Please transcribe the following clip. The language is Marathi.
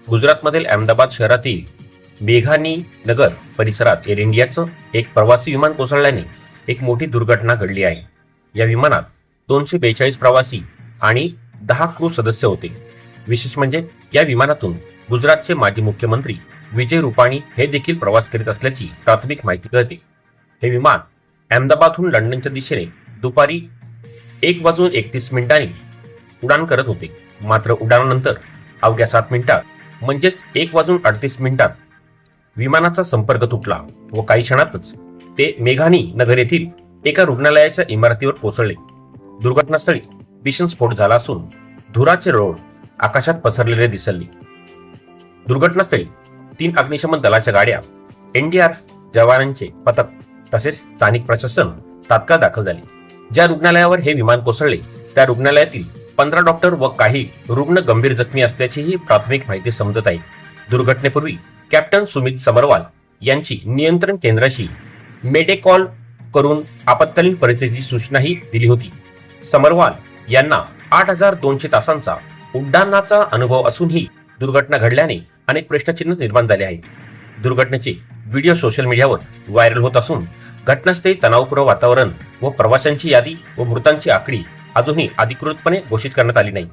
गुजरातमधील अहमदाबाद शहरातील मेघानी नगर परिसरात एअर इंडियाचं एक प्रवासी विमान कोसळल्याने एक मोठी दुर्घटना घडली आहे। या विमानात 242 प्रवासी आणि 10 क्रू सदस्य होते। विशेष म्हणजे या विमानातून गुजरातचे माजी मुख्यमंत्री विजय रुपाणी हे देखील प्रवास करीत असल्याची प्राथमिक माहिती कळते। हे विमान अहमदाबादहून लंडनच्या दिशेने दुपारी 1:31 उड्डाण करत होते। मात्र उड्डाणानंतर अवघ्या 7 मिनिटात म्हणजेच 1:38 विमानाचा संपर्क तुटला व काही क्षणातच ते मेघानी नगर येथील एका रुग्णालयाच्या इमारतीवर कोसळले। दुर्घटनास्थळी भीषण स्फोट झाला असून धुराचे रोळ आकाशात पसरलेले दिसले। दुर्घटनास्थळी 3 अग्निशमन दलाच्या गाड्या, एनडीआरएफ जवानांचे पथक तसेच स्थानिक प्रशासन तात्काळ दाखल झाले। ज्या रुग्णालयावर हे विमान कोसळले त्या रुग्णालयातील 15 डॉक्टर व काही रुग्ण गंभीर जखमी असल्याचीही प्राथमिक माहिती समजत आहे। दुर्घटनेपूर्वी कॅप्टन सुमित समरवाल यांची नियंत्रण केंद्राशी मेडे कॉल करून आपत्कालीन परिस्थितीची सूचनाही दिली होती। समरवाल यांना 8200 तासांचा उड्डाणाचा अनुभव असूनही दुर्घटना घडल्याने अनेक प्रश्नचिन्ह निर्माण झाले आहेत। दुर्घटनेचे व्हिडिओ सोशल मीडियावर व्हायरल होत असून घटनास्थळी तणावपूर्ण वातावरण व प्रवाशांची यादी व मृतांची आकडी अजूनही अधिकृतपणे घोषित करण्यात आली नाही।